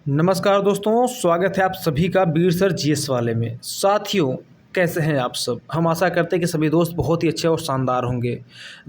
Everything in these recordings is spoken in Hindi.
नमस्कार दोस्तों, स्वागत है आप सभी का बीर सर जीएस वाले में। साथियों, कैसे हैं आप सब? हम आशा करते हैं कि सभी दोस्त बहुत ही अच्छे और शानदार होंगे।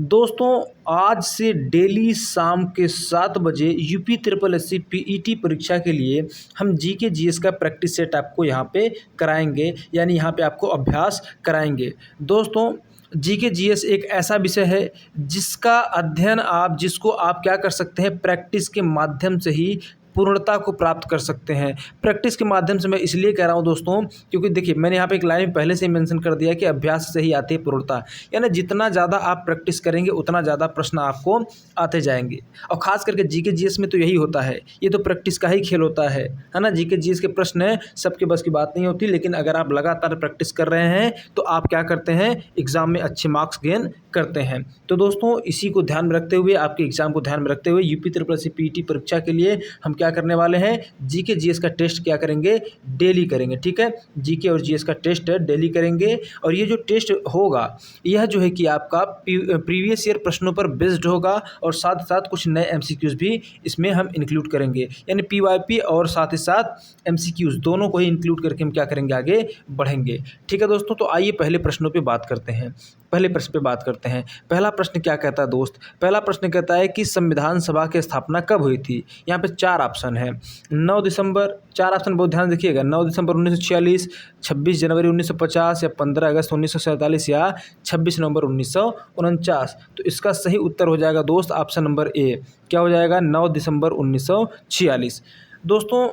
दोस्तों, आज से डेली शाम के 7 बजे यूपी ट्रिपल एससी पीईटी परीक्षा के लिए हम जीके जीएस का प्रैक्टिस सेट आपको यहाँ पे कराएंगे, यानी यहाँ पे आपको अभ्यास कराएंगे। दोस्तों, जीके जीएस एक ऐसा विषय है जिसको आप क्या कर सकते हैं, प्रैक्टिस के माध्यम से ही पूर्णता को प्राप्त कर सकते हैं। प्रैक्टिस के माध्यम से मैं इसलिए कह रहा हूं दोस्तों, क्योंकि देखिए मैंने यहाँ पे एक लाइन पहले से ही मेंशन कर दिया है कि अभ्यास से ही आती है पूर्णता। यानी जितना ज़्यादा आप प्रैक्टिस करेंगे उतना ज़्यादा प्रश्न आपको आते जाएंगे। और खास करके जीके जीएस में तो यही होता है, ये तो प्रैक्टिस का ही खेल होता है ना। जीके जीएस के प्रश्न सबके बस की बात नहीं होती, लेकिन अगर आप लगातार प्रैक्टिस कर रहे हैं तो आप क्या करते हैं, एग्जाम में अच्छे मार्क्स गेन करते हैं। तो दोस्तों, इसी को ध्यान में रखते हुए, आपके एग्जाम को ध्यान में रखते हुए यूपी ट्रिपल एससी पीईटी परीक्षा के लिए हम क्या करने वाले हैं, जीके जीएस का टेस्ट क्या करेंगे, डेली करेंगे। ठीक है, जीके और जीएस का टेस्ट डेली करेंगे। और ये जो टेस्ट होगा यह जो है कि आपका प्रीवियस ईयर प्रश्नों पर बेस्ड होगा, और साथ ही साथ कुछ नए एमसीक्यूज भी इसमें हम इंक्लूड करेंगे। यानी पीवाईपी और साथ ही साथ एमसीक्यूज दोनों को ही इंक्लूड करके हम क्या करेंगे, आगे बढ़ेंगे। ठीक है दोस्तों, तो आइए पहले प्रश्नों पे बात करते हैं। पहले प्रश्न पे बात करते हैं। पहला प्रश्न क्या कहता है दोस्त? पहला प्रश्न कहता है कि संविधान सभा की स्थापना कब हुई थी? यहाँ पे 4 ऑप्शन है। 9 दिसंबर, 4 ऑप्शन बहुत ध्यान देखिएगा, 9 दिसंबर 1946, 26 जनवरी 1950, या 15 अगस्त 1947, या 26 नवंबर 1949। तो इसका सही उत्तर हो जाएगा दोस्त ऑप्शन नंबर ए। क्या हो जाएगा? 9 दिसंबर 1946। दोस्तों,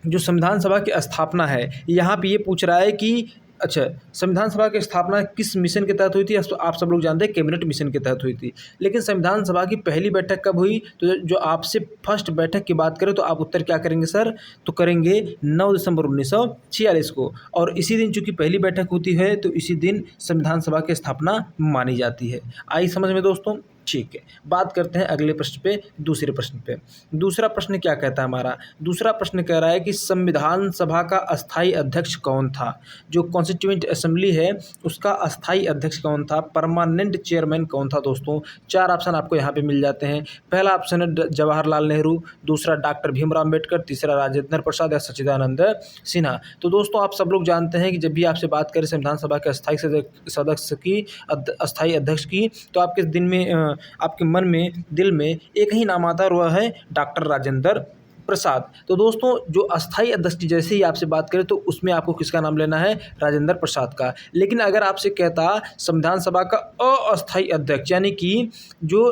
जो संविधान सभा की स्थापना है, यहाँ पे ये पूछ रहा है कि अच्छा, संविधान सभा की स्थापना किस मिशन के तहत हुई थी? आप सब लोग जानते हैं, कैबिनेट मिशन के तहत हुई थी। लेकिन संविधान सभा की पहली बैठक कब हुई? तो जो आपसे फर्स्ट बैठक की बात करें तो आप उत्तर क्या करेंगे सर? तो करेंगे 9 दिसंबर 1946 को। और इसी दिन चूंकि पहली बैठक होती है तो इसी दिन संविधान सभा की स्थापना मानी जाती है। आई समझ में दोस्तों? ठीक है, बात करते हैं अगले प्रश्न पे, दूसरे प्रश्न पे। दूसरा प्रश्न क्या कहता है हमारा? दूसरा प्रश्न कह रहा है कि संविधान सभा का अस्थायी अध्यक्ष कौन था? जो कॉन्स्टिट्यूएंट असेंबली है उसका अस्थायी अध्यक्ष कौन था? परमानेंट चेयरमैन कौन था? दोस्तों, 4 ऑप्शन आपको यहाँ पे मिल जाते हैं। पहला ऑप्शन है जवाहरलाल नेहरू, दूसरा डॉक्टर भीमराव अम्बेडकर, तीसरा राजेंद्र प्रसाद, या सच्चिदानंद सिन्हा। तो दोस्तों, आप सब लोग जानते हैं कि जब भी आपसे बात करें संविधान सभा के अस्थायी सदस्य की, अस्थायी अध्यक्ष की, तो आपके दिन में आपके मन में, दिल में एक ही नाम आता है, वह है डॉक्टर राजेंद्र प्रसाद। तो दोस्तों, जो अस्थायी अध्यक्ष की जैसे ही आपसे बात करें तो उसमें आपको किसका नाम लेना है? राजेंद्र प्रसाद का। लेकिन अगर आपसे कहता संविधान सभा का अस्थायी अध्यक्ष, यानी कि जो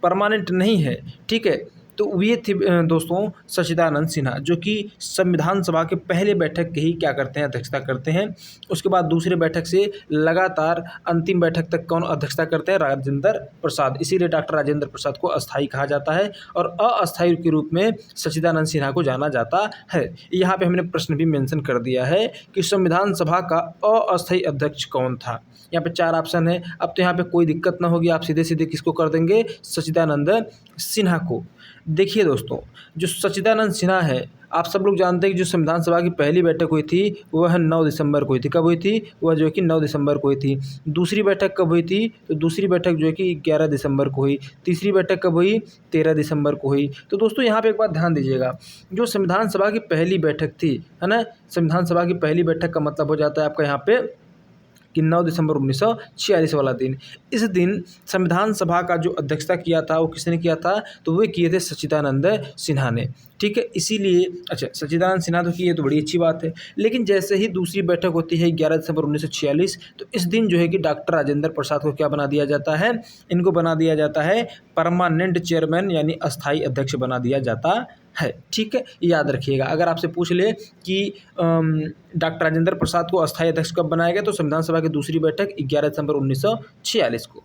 परमानेंट नहीं है, ठीक है, तो ये थे दोस्तों सच्चिदानंद सिन्हा, जो कि संविधान सभा के पहले बैठक के ही क्या करते हैं, अध्यक्षता करते हैं। उसके बाद दूसरे बैठक से लगातार अंतिम बैठक तक कौन अध्यक्षता करते हैं? राजेंद्र प्रसाद। इसीलिए डॉक्टर राजेंद्र प्रसाद को अस्थायी कहा जाता है और अस्थायी के रूप में सच्चिदानंद सिन्हा को जाना जाता है। यहाँ पे हमने प्रश्न भी मेंशन कर दिया है कि संविधान सभा का अस्थायी अध्यक्ष कौन था। यहाँ पे 4 ऑप्शन है। अब तो यहाँ पे कोई दिक्कत ना होगी, आप सीधे सीधे किसको कर देंगे? सच्चिदानंद सिन्हा को। देखिए दोस्तों, जो सच्चिदानंद सिन्हा है, आप सब लोग जानते हैं कि जो संविधान सभा की पहली बैठक हुई थी वह 9 दिसंबर को हुई थी। कब हुई थी? वह जो है कि 9 दिसंबर को हुई थी। दूसरी बैठक कब हुई थी? तो दूसरी बैठक जो है कि 11 दिसंबर को हुई। तीसरी बैठक कब हुई? 13 दिसंबर को हुई। तो दोस्तों, यहाँ पे एक बात ध्यान दीजिएगा, जो संविधान सभा की पहली बैठक थी, है ना, संविधान सभा की पहली बैठक का मतलब हो जाता है आपका यहाँ पे कि 9 दिसंबर 1946 वाला दिन। इस दिन संविधान सभा का जो अध्यक्षता किया था वो किसने किया था? तो वे किए थे सच्चिदानंद सिन्हा ने। ठीक है, इसीलिए अच्छा, सच्चिदानंद सिन्हा तो किए तो बड़ी अच्छी बात है। लेकिन जैसे ही दूसरी बैठक होती है 11 दिसंबर 1946, तो इस दिन जो है कि डॉक्टर राजेंद्र प्रसाद को क्या बना दिया जाता है? इनको बना दिया जाता है परमानेंट चेयरमैन, यानी अस्थायी अध्यक्ष बना दिया जाता है। ठीक है, याद रखिएगा। अगर आपसे पूछ ले कि डॉक्टर राजेंद्र प्रसाद को अस्थायी अध्यक्ष कब बनाया गया, तो संविधान सभा की दूसरी बैठक 11 दिसंबर 1946 को।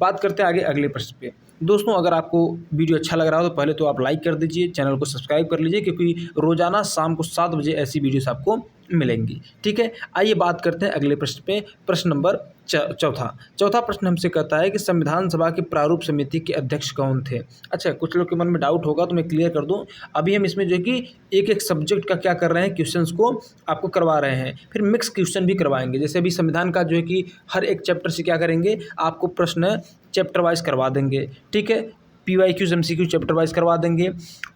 बात करते हैं आगे अगले प्रश्न पे। दोस्तों, अगर आपको वीडियो अच्छा लग रहा हो तो पहले तो आप लाइक कर दीजिए, चैनल को सब्सक्राइब कर लीजिए, क्योंकि रोजाना शाम को 7 बजे ऐसी वीडियोस आपको मिलेंगी। ठीक है, आइए बात करते हैं अगले प्रश्न पे। प्रश्न नंबर चौथा प्रश्न हमसे कहता है कि संविधान सभा की प्रारूप समिति के अध्यक्ष कौन थे? अच्छा, कुछ लोग के मन में डाउट होगा तो मैं क्लियर कर दूं। अभी हम इसमें जो है कि एक एक सब्जेक्ट का क्या कर रहे हैं, क्वेश्चंस को आपको करवा रहे हैं, फिर मिक्स क्वेश्चन भी करवाएंगे। जैसे अभी संविधान का जो है कि हर एक चैप्टर से क्या करेंगे, आपको प्रश्न चैप्टर वाइज करवा देंगे। ठीक है, PYQs MCQ चैप्टर वाइज करवा देंगे।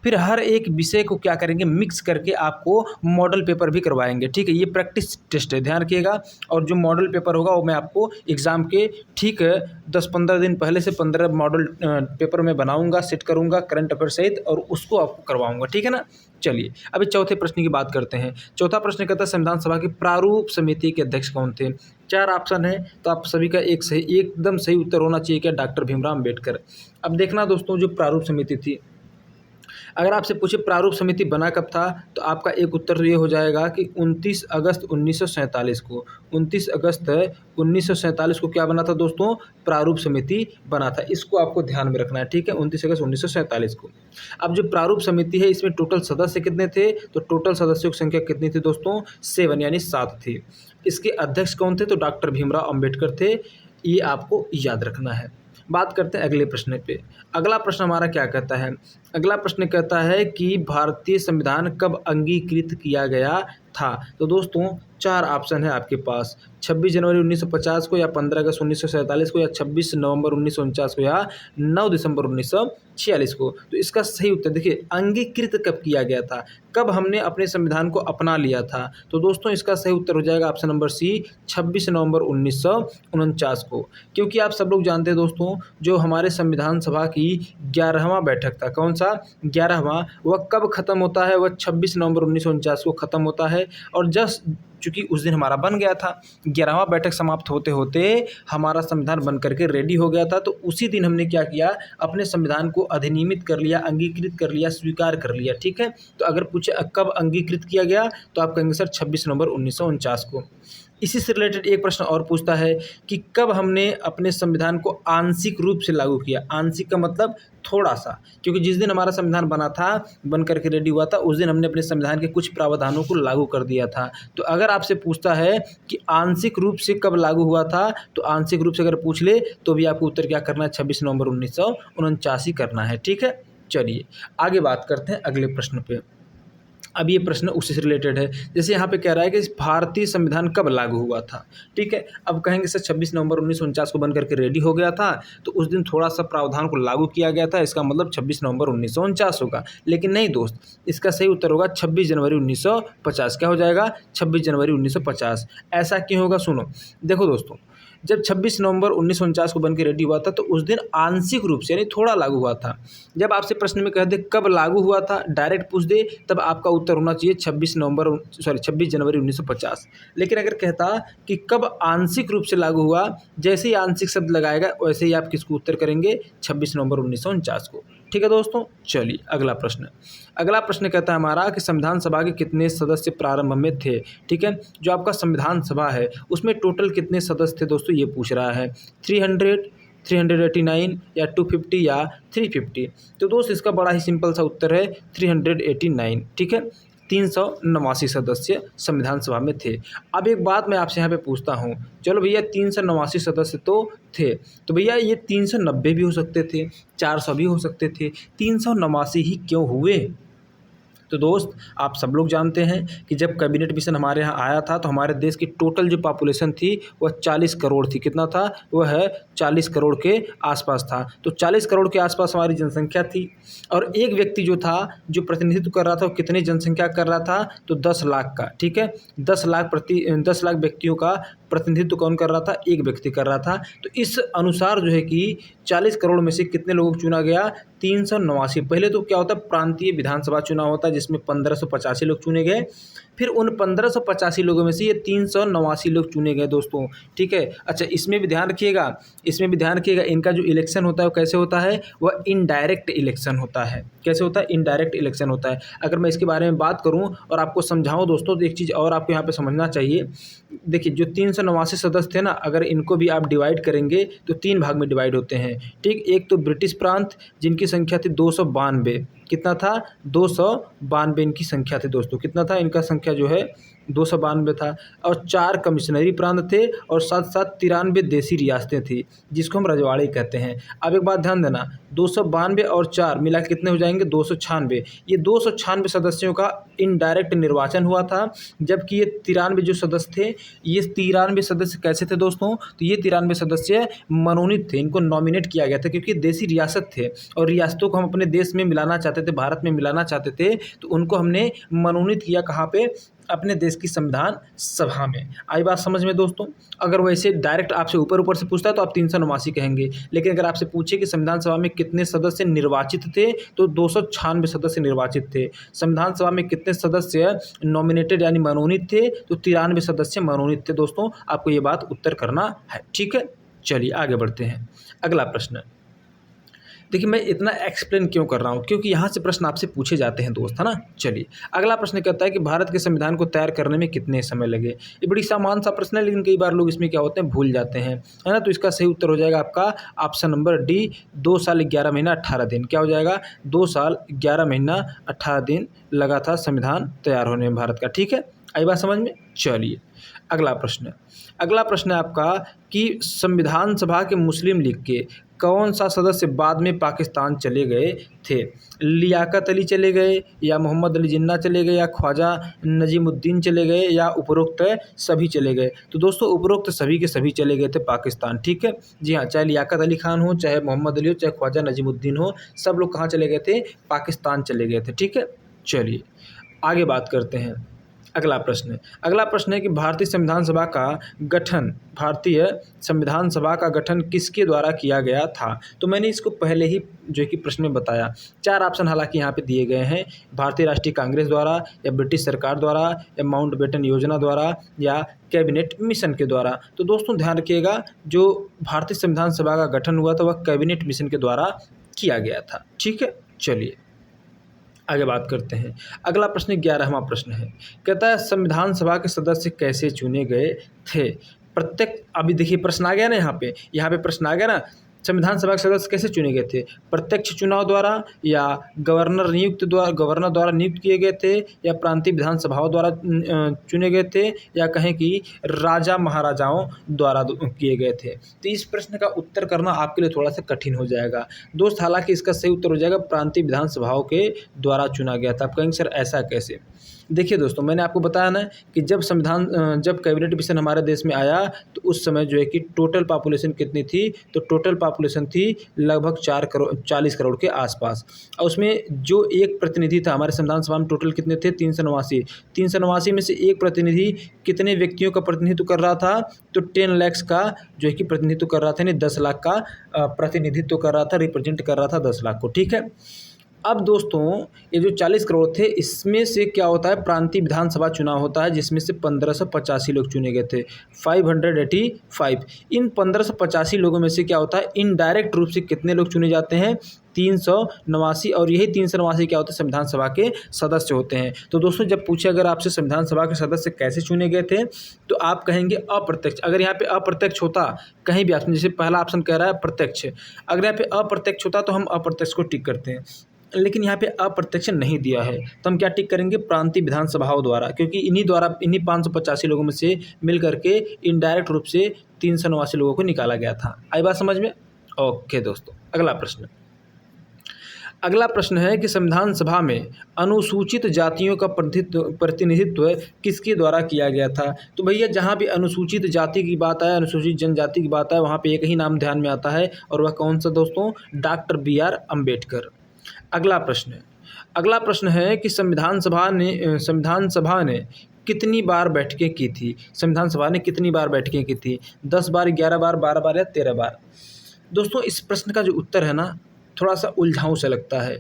फिर हर एक विषय को क्या करेंगे, मिक्स करके आपको मॉडल पेपर भी करवाएंगे। ठीक है, ये प्रैक्टिस टेस्ट है, ध्यान रखिएगा। और जो मॉडल पेपर होगा वो मैं आपको एग्ज़ाम के ठीक 10-15 दिन पहले से 15 मॉडल पेपर में बनाऊंगा, सेट करूंगा करंट अफेयर सहित, और उसको आपको करवाऊंगा। ठीक है ना। चलिए अभी चौथे प्रश्न की बात करते हैं। चौथा प्रश्न कहता है संविधान सभा की प्रारूप समिति के अध्यक्ष कौन थे। 4 ऑप्शन है, तो आप सभी का एकदम सही उत्तर होना चाहिए क्या, डॉक्टर भीमराव अम्बेडकर। अब देखना दोस्तों, जो प्रारूप समिति थी, अगर आपसे पूछे प्रारूप समिति बना कब था, तो आपका एक उत्तर तो ये हो जाएगा कि 29 अगस्त 1947 को। 29 अगस्त 1947 को क्या बना था दोस्तों, प्रारूप समिति बना था। इसको आपको ध्यान में रखना है। ठीक है, 29 अगस्त 1947 को। अब जो प्रारूप समिति है, इसमें टोटल सदस्य कितने थे, तो टोटल सदस्यों की संख्या कितनी थी दोस्तों, 7 यानी 7 थी। इसके अध्यक्ष कौन थे, तो डॉक्टर भीमराव अम्बेडकर थे। ये आपको याद रखना है। बात करते हैं अगले प्रश्न पे। अगला प्रश्न हमारा क्या कहता है, अगला प्रश्न कहता है कि भारतीय संविधान कब अंगीकृत किया गया था। तो दोस्तों 4 ऑप्शन है आपके पास, 26 जनवरी 1950 को, या 15 अगस्त 1947 को, या 26 नवंबर 1949 को, या 9 दिसंबर 1946 को। तो इसका सही उत्तर देखिए, अंगीकृत कब किया गया था, कब हमने अपने संविधान को अपना लिया था। तो दोस्तों इसका सही उत्तर हो जाएगा ऑप्शन नंबर सी, 26 नवंबर 1949 को। क्योंकि आप सब लोग जानते हैं दोस्तों, जो हमारे संविधान सभा की 11वां बैठक था, कौन सा 11वां, वह कब खत्म होता है, वह 26 नवंबर 1949 को खत्म होता है। और जस्ट चूँकि उस दिन हमारा बन गया था, 11वां बैठक समाप्त होते होते हमारा संविधान बन करके रेडी हो गया था। तो उसी दिन हमने क्या किया, अपने संविधान को अधिनियमित कर लिया, अंगीकृत कर लिया, स्वीकार कर लिया। ठीक है, तो अगर पूछे कब अंगीकृत किया गया, तो आप कहेंगे सर 26 नवंबर 1949 को। इसी से रिलेटेड एक प्रश्न और पूछता है कि कब हमने अपने संविधान को आंशिक रूप से लागू किया। आंशिक का मतलब थोड़ा सा, क्योंकि जिस दिन हमारा संविधान बना था, बन करके रेडी हुआ था, उस दिन हमने अपने संविधान के कुछ प्रावधानों को लागू कर दिया था। तो अगर आपसे पूछता है कि आंशिक रूप से कब लागू हुआ था, तो आंशिक रूप से अगर पूछ ले तो भी आपको उत्तर क्या करना है, 26 नवंबर 1949 ही करना है। ठीक है, चलिए आगे बात करते हैं अगले प्रश्न पे। अब ये प्रश्न उसी से रिलेटेड है। जैसे यहाँ पे कह रहा है कि भारतीय संविधान कब लागू हुआ था। ठीक है, अब कहेंगे सर 26 नवंबर 1949 को बन करके रेडी हो गया था, तो उस दिन थोड़ा सा प्रावधान को लागू किया गया था, इसका मतलब 26 नवंबर 1949 होगा। लेकिन नहीं दोस्त, इसका सही उत्तर होगा 26 जनवरी 1950। क्या हो जाएगा, 26 जनवरी 1950। ऐसा क्यों होगा, सुनो। देखो दोस्तों, जब 26 नवंबर 1949 को बन के रेडी हुआ था, तो उस दिन आंशिक रूप से यानी थोड़ा लागू हुआ था। जब आपसे प्रश्न में कह दे कब लागू हुआ था, डायरेक्ट पूछ दे, तब आपका उत्तर होना चाहिए 26 जनवरी 1950। लेकिन अगर कहता कि कब आंशिक रूप से लागू हुआ, जैसे ही आंशिक शब्द लगाएगा वैसे ही आप किसको उत्तर करेंगे, 26 नवंबर 1949 को। ठीक है दोस्तों, चलिए अगला प्रश्न। अगला प्रश्न कहता है हमारा कि संविधान सभा के कितने सदस्य प्रारंभ में थे। ठीक है, जो आपका संविधान सभा है उसमें टोटल कितने सदस्य थे दोस्तों, ये पूछ रहा है। 300, 389 या 250 या 350। तो दोस्त इसका बड़ा ही सिंपल सा उत्तर है 389। ठीक है, 389 सदस्य संविधान सभा में थे। अब एक बात मैं आपसे यहाँ पे पूछता हूँ, चलो भैया 389 सदस्य तो थे, तो भैया ये 390 भी हो सकते थे, 400 भी हो सकते थे, 389 ही क्यों हुए। तो दोस्त आप सब लोग जानते हैं कि जब कैबिनेट मिशन हमारे यहाँ आया था, तो हमारे देश की टोटल जो पॉपुलेशन थी वह 40 करोड़ थी। कितना था, वह 40 करोड़ के आसपास था। तो 40 करोड़ के आसपास हमारी जनसंख्या थी, और एक व्यक्ति जो था, जो प्रतिनिधित्व कर रहा था, वो कितनी जनसंख्या कर रहा था, तो 10 लाख का। ठीक है, 10 लाख व्यक्तियों का प्रतिनिधित्व कौन कर रहा था, एक व्यक्ति कर रहा था। तो इस अनुसार जो है कि 40 करोड़ में से कितने लोगों को चुना गया, 389। पहले तो क्या होता है, प्रांतीय विधानसभा चुनाव होता है, जिसमें 1585 लोग चुने गए। फिर उन 1585 लोगों में से ये 389 लोग चुने गए दोस्तों। ठीक है, अच्छा इसमें भी ध्यान रखिएगा, इनका जो इलेक्शन होता है वो कैसे होता है, वह इनडायरेक्ट इलेक्शन होता है। कैसे होता है, इनडायरेक्ट इलेक्शन होता है। अगर मैं इसके बारे में बात करूं और आपको समझाऊं दोस्तों, तो एक चीज़ और आपको यहाँ पे समझना चाहिए। देखिए जो 389 सदस्य थे ना, अगर इनको भी आप डिवाइड करेंगे तो 3 भाग में डिवाइड होते हैं। ठीक, एक तो ब्रिटिश प्रांत, जिनकी संख्या थी 292। कितना था, 292 इनकी संख्या थी दोस्तों। कितना था इनका संख्या जो है, 292 था, और 4 कमिश्नरी प्रांत थे और साथ साथ 93 देसी रियासतें थी, जिसको हम रजवाड़े कहते हैं। अब एक बात ध्यान देना, 292 और 4 मिला के कितने हो जाएंगे, 296। ये 296 सदस्यों का इनडायरेक्ट निर्वाचन हुआ था, जबकि ये 93 जो सदस्य थे, ये 93 सदस्य कैसे थे दोस्तों, तो ये 93 सदस्य मनोनीत थे, इनको नॉमिनेट किया गया था क्योंकि देसी रियासत थे और रियासतों को हम अपने देश में मिलाना चाहते थे, भारत में मिलाना चाहते थे, तो उनको हमने मनोनीत किया कहाँ पे, अपने देश की संविधान सभा में। आई बात समझ में दोस्तों। अगर वैसे डायरेक्ट आपसे ऊपर ऊपर से पूछता है तो आप 389 कहेंगे, लेकिन अगर आपसे पूछे कि संविधान सभा में कितने सदस्य निर्वाचित थे, तो 296 सदस्य निर्वाचित थे। संविधान सभा में कितने सदस्य नॉमिनेटेड यानी मनोनीत थे, तो 93 सदस्य मनोनीत थे। दोस्तों आपको ये बात उत्तर करना है, ठीक है। चलिए आगे बढ़ते हैं। अगला प्रश्न, देखिए मैं इतना एक्सप्लेन क्यों कर रहा हूँ, क्योंकि यहाँ से प्रश्न आपसे पूछे जाते हैं दोस्त, है ना। चलिए अगला प्रश्न कहता है कि भारत के संविधान को तैयार करने में कितने समय लगे। ये बड़ी सामान्य सा प्रश्न है, लेकिन कई बार लोग इसमें क्या होते हैं, भूल जाते हैं, है ना। तो इसका सही उत्तर हो जाएगा आपका ऑप्शन नंबर डी, 2 साल 11 महीना 18 दिन। क्या हो जाएगा, 2 साल 11 महीना 18 दिन लगा था संविधान तैयार होने में भारत का, ठीक है। आई बात समझ में। चलिए अगला प्रश्न, अगला प्रश्न है आपका कि संविधान सभा के मुस्लिम लीग के कौन सा सदस्य बाद में पाकिस्तान चले गए थे। लियाकत अली चले गए, या मोहम्मद अली जिन्ना चले गए, या ख्वाजा नजीमुद्दीन चले गए, या उपरोक्त सभी चले गए। तो दोस्तों उपरोक्त सभी के सभी चले गए थे पाकिस्तान, ठीक है। जी हाँ, चाहे लियाकत अली खान हो, चाहे मोहम्मद अली हो, चाहे ख्वाजा नजीमुद्दीन हो, सब लोग कहाँ चले गए थे, पाकिस्तान चले गए थे, ठीक है। चलिए आगे बात करते हैं। अगला प्रश्न, अगला प्रश्न है कि भारतीय संविधान सभा का गठन, भारतीय संविधान सभा का गठन किसके द्वारा किया गया था। तो मैंने इसको पहले ही जो कि प्रश्न में बताया, 4 ऑप्शन हालांकि यहाँ पे दिए गए हैं, भारतीय राष्ट्रीय कांग्रेस द्वारा, या ब्रिटिश सरकार द्वारा, या माउंटबेटन योजना द्वारा, या कैबिनेट मिशन के द्वारा। तो दोस्तों ध्यान रखिएगा, जो भारतीय संविधान सभा का गठन हुआ था वह कैबिनेट मिशन के द्वारा किया गया था, ठीक है। चलिए आगे बात करते हैं। अगला प्रश्न 11वां प्रश्न है, कहता है संविधान सभा के सदस्य कैसे चुने गए थे। प्रत्येक, अभी देखिए प्रश्न आ गया ना, यहाँ पे प्रश्न आ गया ना, संविधान सभा के सदस्य कैसे चुने गए थे, प्रत्यक्ष चुनाव द्वारा, या गवर्नर द्वारा नियुक्त किए गए थे, या प्रांतीय विधानसभाओं द्वारा चुने गए थे, या कहें कि राजा महाराजाओं द्वारा किए गए थे। तो इस प्रश्न का उत्तर करना आपके लिए थोड़ा सा कठिन हो जाएगा दोस्त, हालांकि इसका सही उत्तर हो जाएगा प्रांतीय विधानसभाओं के द्वारा चुना गया था। आप कहेंगे सर ऐसा कैसे। देखिए दोस्तों, मैंने आपको बताया ना कि जब कैबिनेट मिशन हमारे देश में आया, तो उस समय जो है कि टोटल पॉपुलेशन कितनी थी, तो टोटल पॉपुलेशन थी लगभग 40 करोड़ के आसपास। और उसमें जो एक प्रतिनिधि था, हमारे संविधान सभा में टोटल कितने थे, 389 में से एक प्रतिनिधि कितने व्यक्तियों का प्रतिनिधित्व कर रहा था, तो 10 लाख का जो है कि प्रतिनिधित्व कर रहा था, यानी 10 लाख का प्रतिनिधित्व कर रहा था, रिप्रेजेंट कर रहा था 10 लाख को, ठीक है। अब दोस्तों ये जो 40 करोड़ थे, इसमें से क्या होता है, प्रांतीय विधानसभा चुनाव होता है, जिसमें से 1585 लोग चुने गए थे, 585। इन 1585 लोगों में से क्या होता है, इनडायरेक्ट रूप से कितने लोग चुने जाते हैं, 389, और यही 389 क्या होते हैं, संविधान सभा के सदस्य होते हैं। तो दोस्तों जब पूछे अगर आपसे संविधान सभा के सदस्य कैसे चुने गए थे, तो आप कहेंगे अप्रत्यक्ष। अगर यहाँ पे अप्रत्यक्ष होता, कहीं भी ऑप्शन, जैसे पहला ऑप्शन कह रहा है प्रत्यक्ष, अगर यहाँ पे अप्रत्यक्ष होता तो हम अप्रत्यक्ष को टिक करते हैं, लेकिन यहाँ पे अप्रत्यक्ष नहीं दिया है, तो हम क्या टिक करेंगे, प्रांतीय विधानसभाओं द्वारा, क्योंकि इन्हीं 585 लोगों में से मिल करके इनडायरेक्ट रूप से 389 लोगों को निकाला गया था। आई बात समझ में। ओके दोस्तों, अगला प्रश्न है कि संविधान सभा में अनुसूचित जातियों का प्रतिनिधित्व किसके द्वारा किया गया था। तो भैया जहाँ भी अनुसूचित जाति की बात आए, अनुसूचित जनजाति की बात आए, वहाँ पे एक ही नाम ध्यान में आता है, और वह कौन सा दोस्तों, डॉक्टर BR अम्बेडकर। अगला प्रश्न है कि संविधान सभा ने कितनी बार बैठकें की थी। संविधान सभा ने कितनी बार बैठकें की थी, 10 बार, 11 बार, 12 बार, या 13 बार। दोस्तों इस प्रश्न का जो उत्तर है ना, थोड़ा सा उलझाऊ सा लगता है।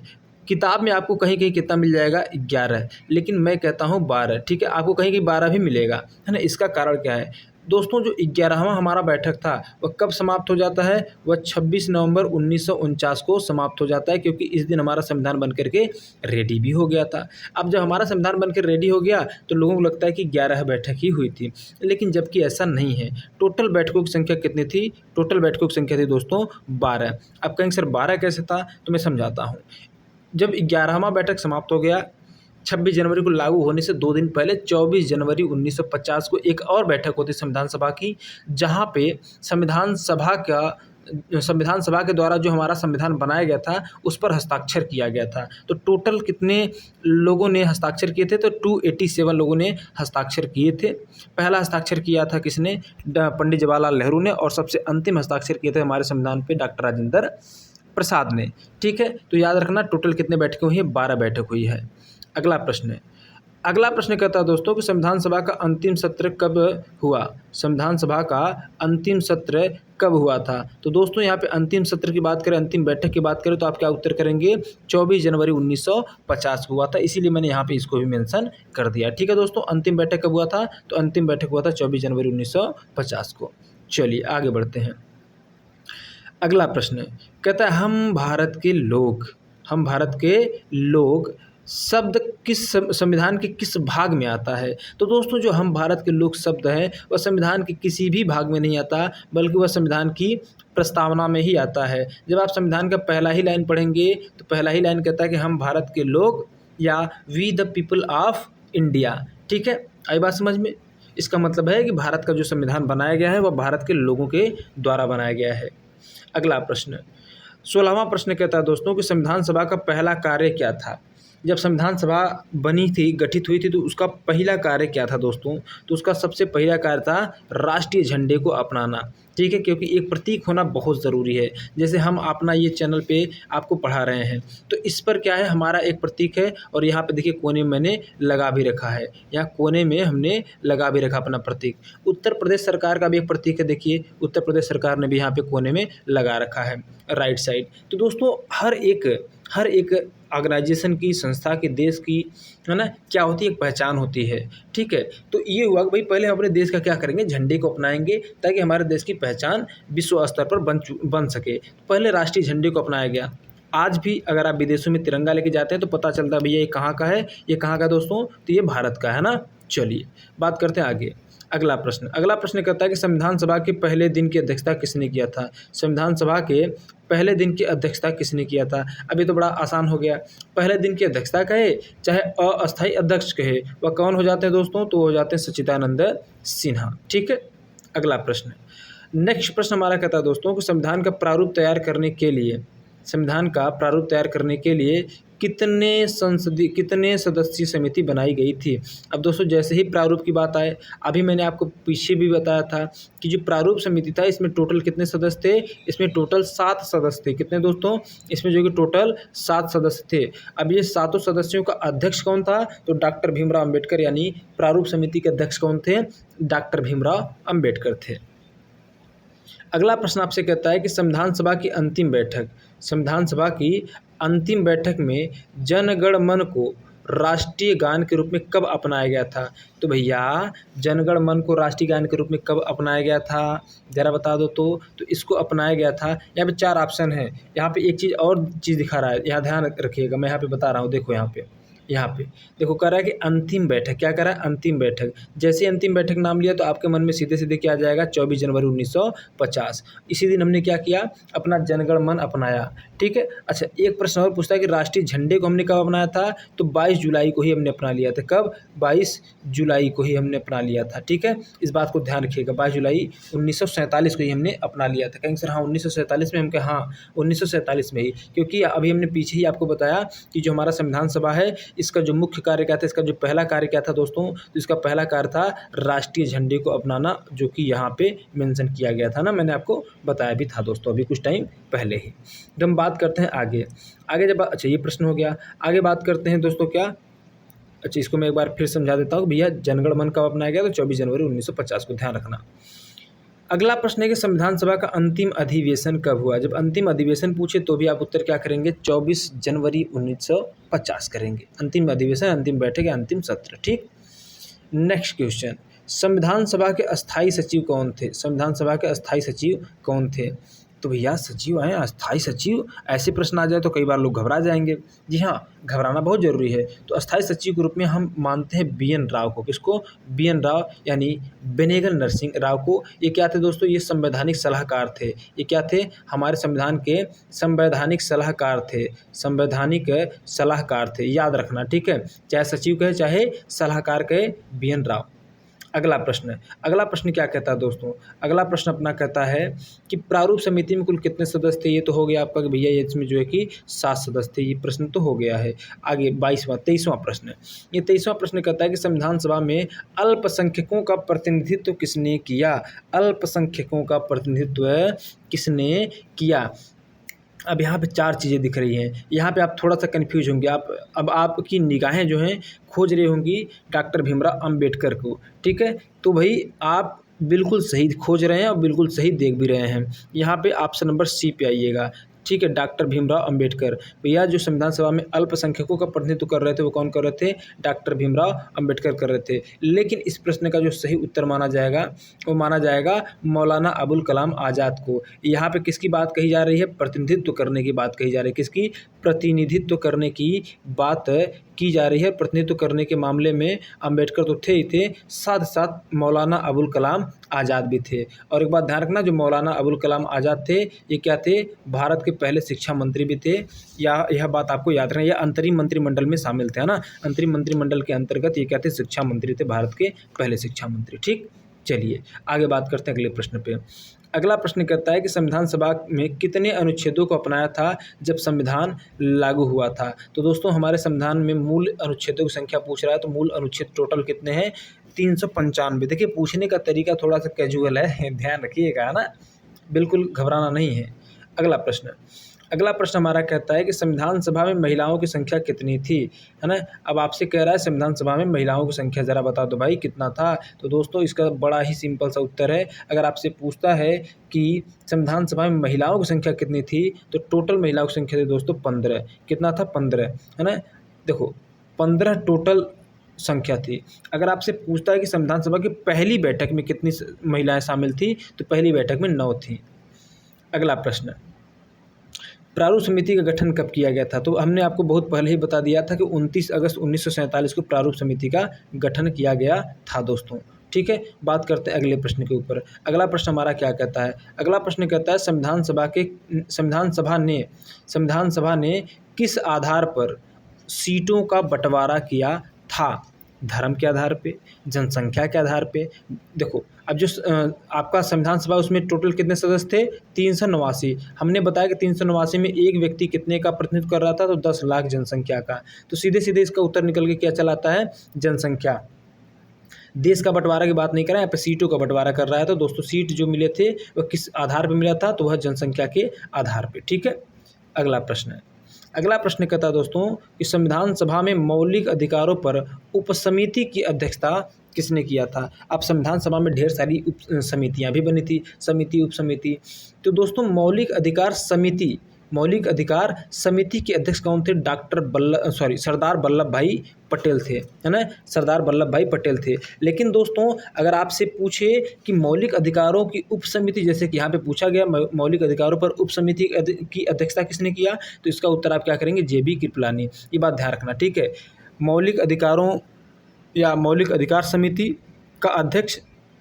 किताब में आपको कहीं कहीं कितना मिल जाएगा, 11, लेकिन मैं कहता हूँ 12, ठीक है। आपको कहीं कहीं 12 भी मिलेगा, है ना। इसका कारण क्या है दोस्तों, जो 11वां हमारा बैठक था वह कब समाप्त हो जाता है, वह 26 नवंबर 1949 को समाप्त हो जाता है, क्योंकि इस दिन हमारा संविधान बन करके रेडी भी हो गया था। अब जब हमारा संविधान बन कर रेडी हो गया तो लोगों को लगता है कि 11 बैठक ही हुई थी, लेकिन जबकि ऐसा नहीं है। टोटल बैठकों की संख्या कितनी थी, टोटल बैठकों की संख्या थी दोस्तों 12। अब कहेंगे सर 12 कैसे था, तो मैं समझाता हूँ। जब 11वां बैठक समाप्त हो गया 26 जनवरी को लागू होने से 2 दिन पहले 24 जनवरी 1950 को एक और बैठक होती संविधान सभा की, जहाँ पे संविधान सभा के द्वारा जो हमारा संविधान बनाया गया था उस पर हस्ताक्षर किया गया था। तो टोटल कितने लोगों ने हस्ताक्षर किए थे? तो 287 लोगों ने हस्ताक्षर किए थे। पहला हस्ताक्षर किया था किसने? पंडित जवाहरलाल नेहरू ने, और सबसे अंतिम हस्ताक्षर किए थे हमारे संविधान पे डॉक्टर राजेंद्र प्रसाद ने। ठीक है, तो याद रखना टोटल कितने बैठकें हुई है? 12 बैठक हुई है। अगला प्रश्न कहता है दोस्तों कि संविधान सभा का अंतिम सत्र कब हुआ? संविधान सभा का अंतिम सत्र कब हुआ था? तो दोस्तों यहाँ पे अंतिम सत्र की बात करें, अंतिम बैठक की बात करें, तो आप क्या उत्तर करेंगे? 24 जनवरी 1950 को हुआ था, इसीलिए मैंने यहाँ पे इसको भी मेंशन कर दिया। ठीक है दोस्तों, अंतिम बैठक कब हुआ था? तो अंतिम बैठक हुआ था 24 जनवरी 1950 को। चलिए आगे बढ़ते हैं। अगला प्रश्न कहता है हम भारत के लोग शब्द किस संविधान के किस भाग में आता है? तो दोस्तों जो हम भारत के लोग शब्द है वह संविधान के किसी भी भाग में नहीं आता, बल्कि वह संविधान की प्रस्तावना में ही आता है। जब आप संविधान का पहला ही लाइन पढ़ेंगे तो पहला ही लाइन कहता है कि हम भारत के लोग, या we the people of India. ठीक है, आई बात समझ में? इसका मतलब है कि भारत का जो संविधान बनाया गया है वह भारत के लोगों के द्वारा बनाया गया है। अगला प्रश्न 16वां प्रश्न कहता है दोस्तों कि संविधान सभा का पहला कार्य क्या था? जब संविधान सभा बनी थी, गठित हुई थी, तो उसका पहला कार्य क्या था दोस्तों? तो उसका सबसे पहला कार्य था राष्ट्रीय झंडे को अपनाना। ठीक है, क्योंकि एक प्रतीक होना बहुत ज़रूरी है। जैसे हम अपना ये चैनल पे आपको पढ़ा रहे हैं, तो इस पर क्या है, हमारा एक प्रतीक है, और यहाँ पे देखिए कोने में मैंने लगा भी रखा है, यहाँ कोने में हमने लगा भी रखा अपना प्रतीक। उत्तर प्रदेश सरकार का भी एक प्रतीक है, देखिए उत्तर प्रदेश सरकार ने भी यहाँ पे कोने में लगा रखा है राइट साइड। तो दोस्तों हर एक ऑर्गेनाइजेशन की, संस्था की, देश की, है ना, क्या होती है, एक पहचान होती है। ठीक है, तो ये हुआ कि भाई पहले हम अपने देश का क्या करेंगे, झंडे को अपनाएंगे, ताकि हमारे देश की पहचान विश्व स्तर पर बन सके। पहले राष्ट्रीय झंडे को अपनाया गया। आज भी अगर आप विदेशों में तिरंगा लेके जाते हैं तो पता चलता है भैया ये कहाँ का है, ये कहाँ का दोस्तों? तो ये भारत का है ना। चलिए बात करते हैं आगे। अगला प्रश्न कहता है कि संविधान सभा के पहले दिन की अध्यक्षता किसने किया था? संविधान सभा के पहले दिन की अध्यक्षता किसने किया था? अभी तो बड़ा आसान हो गया। पहले दिन की अध्यक्षता कहे चाहे अस्थायी अध्यक्ष कहे, वह कौन हो जाते हैं दोस्तों? तो हो जाते हैं सच्चिदानंद सिन्हा। ठीक है, अगला प्रश्न, नेक्स्ट प्रश्न हमारा कहता है दोस्तों कि संविधान का प्रारूप तैयार करने के लिए कितने सदस्यीय समिति बनाई गई थी? अब दोस्तों जैसे ही प्रारूप की बात आए, अभी मैंने आपको पीछे भी बताया था कि जो प्रारूप समिति था इसमें टोटल कितने सदस्य थे? इसमें टोटल 7 सदस्य थे। कितने दोस्तों? इसमें जो कि टोटल 7 सदस्य थे। अब ये 7 सदस्यों का अध्यक्ष कौन था? तो डॉक्टर भीमराव अम्बेडकर, यानी प्रारूप समिति के अध्यक्ष कौन थे? डॉक्टर भीमराव अम्बेडकर थे। अगला प्रश्न आपसे कहता है कि संविधान सभा की अंतिम बैठक में जन गण मन को राष्ट्रीय गान के रूप में कब अपनाया गया था? तो भैया जन गण मन को राष्ट्रीय गान के रूप में कब अपनाया गया था, ज़रा बता दो तो इसको अपनाया गया था, यहाँ पे 4 ऑप्शन है। यहाँ पे एक चीज़ और चीज़ दिखा रहा है, यहाँ ध्यान रखिएगा, मैं यहाँ पे बता रहा हूँ। देखो यहाँ पे देखो कह रहा है कि अंतिम बैठक, क्या कह रहा है? अंतिम बैठक। जैसे अंतिम बैठक नाम लिया तो आपके मन में सीधे सीधे क्या आ जाएगा? 24 जनवरी 1950। इसी दिन हमने क्या किया? अपना जनगण मन अपनाया। ठीक है, अच्छा एक प्रश्न और पूछता है कि राष्ट्रीय झंडे को हमने कब अपनाया था? तो 22 जुलाई को ही हमने अपना लिया था। कब? 22 जुलाई को ही हमने अपना लिया था। ठीक है, इस बात को ध्यान रखिएगा, 22 जुलाई 1947 को ही हमने अपना लिया था। कहेंगे सर हाँ 1947 में, हम कहें हाँ 1947 में ही, क्योंकि अभी हमने पीछे ही आपको बताया कि जो हमारा संविधान सभा है इसका जो मुख्य कार्य क्या था, इसका जो पहला कार्य क्या था दोस्तों? तो इसका पहला कार्य था राष्ट्रीय झंडे को अपनाना, जो कि यहाँ पे मेंशन किया गया था ना, मैंने आपको बताया भी था दोस्तों अभी कुछ टाइम पहले ही। जब हम बात करते हैं आगे जब अच्छा ये प्रश्न हो गया, आगे बात करते हैं दोस्तों क्या, अच्छा इसको मैं एक बार फिर समझा देता हूँ भैया। जनगण मन कब अपनाया गया? तो 24 जनवरी 1950 को, ध्यान रखना। अगला प्रश्न है कि संविधान सभा का अंतिम अधिवेशन कब हुआ? जब अंतिम अधिवेशन पूछे तो भी आप उत्तर क्या करेंगे? 24 जनवरी 1950 करेंगे। अंतिम अधिवेशन, अंतिम बैठक या अंतिम सत्र। ठीक, नेक्स्ट क्वेश्चन, संविधान सभा के अस्थायी सचिव कौन थे? संविधान सभा के अस्थायी सचिव कौन थे? तो भैया सचिव हैं, अस्थाई सचिव, ऐसे प्रश्न आ जाए तो कई बार लोग घबरा जाएंगे। जी हाँ, घबराना बहुत ज़रूरी है। तो अस्थाई सचिव के रूप में हम मानते हैं बी.एन. राव को। किसको? बी.एन. राव यानी बेनेगल नरसिंह राव को। ये क्या थे दोस्तों? ये संवैधानिक सलाहकार थे। ये क्या थे? हमारे संविधान के संवैधानिक सलाहकार थे। संवैधानिक सलाहकार थे, याद रखना, ठीक है। चाहे सचिव कहे चाहे सलाहकार कहे, बी.एन. राव। अगला प्रश्न क्या कहता है दोस्तों? अगला प्रश्न अपना कहता है कि प्रारूप समिति में कुल कितने सदस्य थे? ये तो हो गया आपका कि भैया ये इसमें जो है कि 7 सदस्य थे। ये प्रश्न तो हो गया है। आगे 23वां प्रश्न। ये 23वां प्रश्न कहता है कि संविधान सभा में अल्पसंख्यकों का प्रतिनिधित्व किसने किया? अल्पसंख्यकों का प्रतिनिधित्व किसने किया? अब यहाँ पे 4 चीज़ें दिख रही हैं। यहाँ पे आप थोड़ा सा कन्फ्यूज होंगे। अब आपकी निगाहें जो हैं खोज रही होंगी डॉक्टर भीमराव अंबेडकर को, ठीक है। तो भाई आप बिल्कुल सही खोज रहे हैं और बिल्कुल सही देख भी रहे हैं। यहाँ पे ऑप्शन नंबर सी पे आइएगा, ठीक है। डॉक्टर भीमराव अंबेडकर। भैया जो संविधान सभा में अल्पसंख्यकों का प्रतिनिधित्व कर रहे थे वो कौन कर रहे थे? डॉक्टर भीमराव अंबेडकर कर रहे थे। लेकिन इस प्रश्न का जो सही उत्तर माना जाएगा वो माना जाएगा मौलाना अबुल कलाम आज़ाद को। यहाँ पे किसकी बात कही जा रही है? प्रतिनिधित्व करने की बात कही जा रही है। किसकी? प्रतिनिधित्व करने की बात की जा रही है। प्रतिनिधित्व करने के मामले में अंबेडकर तो थे ही थे, साथ साथ मौलाना अबुल कलाम आज़ाद भी थे। और एक बात ध्यान रखना, जो मौलाना अबुल कलाम आज़ाद थे ये क्या थे? भारत के पहले शिक्षा मंत्री भी थे। यह बात आपको याद रखना। यह अंतरिम मंत्रिमंडल में शामिल थे, है ना। अंतरिम मंत्रिमंडल के अंतर्गत ये क्या थे? शिक्षा मंत्री थे, भारत के पहले शिक्षा मंत्री। ठीक, चलिए आगे बात करते हैं अगले प्रश्न पे। अगला प्रश्न कहता है कि संविधान सभा में कितने अनुच्छेदों को अपनाया था जब संविधान लागू हुआ था? तो दोस्तों हमारे संविधान में मूल अनुच्छेदों की संख्या पूछ रहा है, तो मूल अनुच्छेद टोटल कितने हैं? 395। देखिए पूछने का तरीका थोड़ा सा कैजुअल है, ध्यान रखिएगा, है ना, बिल्कुल घबराना नहीं है। अगला प्रश्न हमारा कहता है कि संविधान सभा में महिलाओं की संख्या कितनी थी, है ना। अब आपसे कह रहा है संविधान सभा में महिलाओं की संख्या ज़रा बता दो भाई कितना था। तो दोस्तों इसका बड़ा ही सिंपल सा उत्तर है। अगर आपसे पूछता है कि संविधान सभा में महिलाओं की संख्या कितनी थी, तो टोटल महिलाओं की संख्या थी दोस्तों 15। कितना था? 15, है ना। देखो 15 टोटल संख्या थी। अगर आपसे पूछता है कि संविधान सभा की पहली बैठक में कितनी महिलाएं शामिल थी, तो पहली बैठक में 9 थी। अगला प्रश्न, प्रारूप समिति का गठन कब किया गया था? तो हमने आपको बहुत पहले ही बता दिया था कि 29 अगस्त 1947 को प्रारूप समिति का गठन किया गया था दोस्तों, ठीक है। बात करते हैं अगले प्रश्न के ऊपर। अगला प्रश्न हमारा क्या कहता है? अगला प्रश्न कहता है संविधान सभा ने किस आधार पर सीटों का बंटवारा किया था? धर्म के आधार पे, जनसंख्या के आधार पे। देखो अब जो आपका संविधान सभा उसमें टोटल कितने सदस्य थे? 389। हमने बताया कि 389 में एक व्यक्ति कितने का प्रतिनिधित्व कर रहा था? तो 10 लाख जनसंख्या का। तो सीधे सीधे इसका उत्तर निकल के क्या चला आता है? जनसंख्या। देश का बंटवारा की बात नहीं कर रहा है, यहाँ पे सीटों का बंटवारा कर रहा है। तो दोस्तों सीट जो मिले थे वह किस आधार पर मिला था? तो वह जनसंख्या के आधार पर, ठीक है। अगला प्रश्न कहता है दोस्तों कि संविधान सभा में मौलिक अधिकारों पर उपसमिति की अध्यक्षता किसने किया था? अब संविधान सभा में ढेर सारी उप समितियाँ भी बनी थी, समिति उपसमिति। तो दोस्तों मौलिक अधिकार समिति के अध्यक्ष कौन थे? सरदार वल्लभ भाई पटेल थे, है ना। सरदार वल्लभ भाई पटेल थे। लेकिन दोस्तों अगर आपसे पूछे कि मौलिक अधिकारों की उपसमिति, जैसे कि यहाँ पे पूछा गया मौलिक अधिकारों पर उपसमिति की अध्यक्षता किसने किया, तो इसका उत्तर आप क्या करेंगे? जे.बी. कृपलानी। ये बात ध्यान रखना, ठीक है। मौलिक अधिकारों या मौलिक अधिकार समिति का अध्यक्ष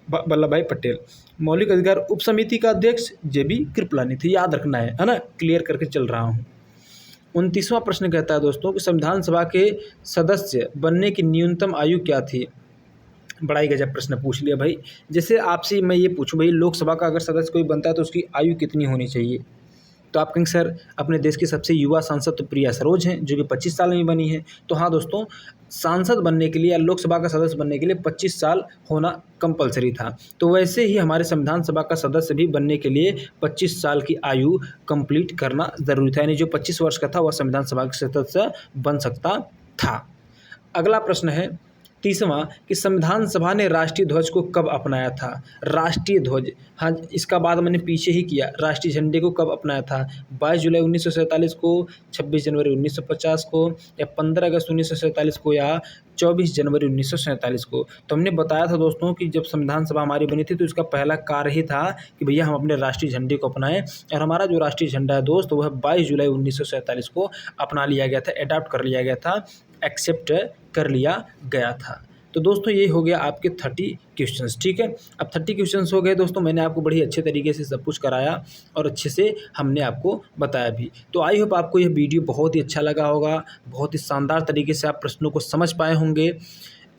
वल्लभ भाई पटेल, मौलिक अधिकार उप समिति का अध्यक्ष जे.बी. कृपलानी थे, याद रखना है ना, क्लियर करके चल रहा हूँ। 29वां प्रश्न कहता है दोस्तों कि संविधान सभा के सदस्य बनने की न्यूनतम आयु क्या थी? बड़ा ही गजब प्रश्न पूछ लिया भाई। जैसे आपसे मैं ये पूछूं भाई, लोकसभा का अगर सदस्य कोई बनता है तो उसकी आयु कितनी होनी चाहिए? तो आप कहेंगे सर अपने देश की सबसे युवा सांसद तो प्रिया सरोज हैं जो कि 25 साल में बनी है। तो हाँ दोस्तों, सांसद बनने के लिए या लोकसभा का सदस्य बनने के लिए 25 साल होना कंपलसरी था। तो वैसे ही हमारे संविधान सभा का सदस्य भी बनने के लिए 25 साल की आयु कंप्लीट करना ज़रूरी था, यानी जो 25 वर्ष का था वह संविधान सभा के सदस्य बन सकता था। अगला प्रश्न है 30वां कि संविधान सभा ने राष्ट्रीय ध्वज को कब अपनाया था? राष्ट्रीय ध्वज, हाँ इसका बात मैंने पीछे ही किया। राष्ट्रीय झंडे को कब अपनाया था? 22 जुलाई 1947 को, 26 जनवरी 1950 को, या 15 अगस्त 1947 को, या 24 जनवरी 1947 को। तो हमने बताया था दोस्तों कि जब संविधान सभा हमारी बनी थी तो इसका पहला कार्य ही था कि भैया हम अपने राष्ट्रीय झंडे को अपनाएं, और हमारा जो राष्ट्रीय झंडा है दोस्त वह 22 जुलाई 1947 को अपना लिया गया था, अडॉप्ट कर लिया गया था, एक्सेप्ट कर लिया गया था। तो दोस्तों ये हो गया आपके 30 क्वेश्चंस, ठीक है। अब 30 क्वेश्चंस हो गए दोस्तों, मैंने आपको बड़ी अच्छे तरीके से सब कुछ कराया और अच्छे से हमने आपको बताया भी। तो आई होप आपको यह वीडियो बहुत ही अच्छा लगा होगा, बहुत ही शानदार तरीके से आप प्रश्नों को समझ पाए होंगे।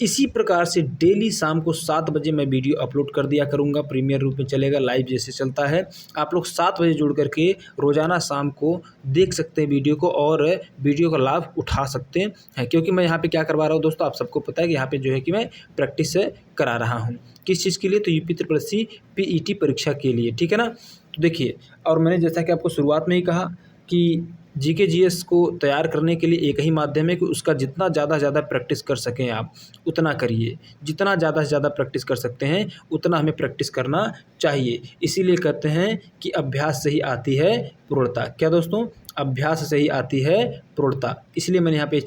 इसी प्रकार से डेली शाम को 7 बजे मैं वीडियो अपलोड कर दिया करूँगा, प्रीमियर रूप में चलेगा, लाइव जैसे चलता है। आप लोग 7 बजे जुड़ करके रोज़ाना शाम को देख सकते हैं वीडियो को और वीडियो का लाभ उठा सकते हैं, क्योंकि मैं यहाँ पे क्या करवा रहा हूँ दोस्तों, आप सबको पता है कि यहाँ पे जो है कि मैं प्रैक्टिस करा रहा हूँ। किस चीज़ के लिए? तो यूपी ट्रिपल पीईटी परीक्षा के लिए, ठीक है ना। तो देखिए, और मैंने जैसा कि आपको शुरुआत में ही कहा कि जीके जीएस को तैयार करने के लिए एक ही माध्यम है कि उसका जितना ज़्यादा से ज़्यादा प्रैक्टिस कर सकें आप, उतना करिए। जितना ज़्यादा से ज़्यादा प्रैक्टिस कर सकते हैं उतना हमें प्रैक्टिस करना चाहिए। इसीलिए कहते हैं कि अभ्यास से ही आती है प्रौढ़ता। क्या दोस्तों? अभ्यास से ही आती है प्रौढ़ता। इसलिए मैंने यहाँ पे इस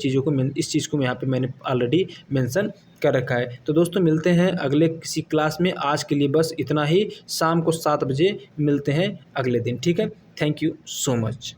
चीज़ को यहाँ पे मैंने ऑलरेडी मेंशन कर रखा है। तो दोस्तों मिलते हैं अगले किसी क्लास में। आज के लिए बस इतना ही। शाम को 7 बजे मिलते हैं अगले दिन, ठीक है। Thank you so much.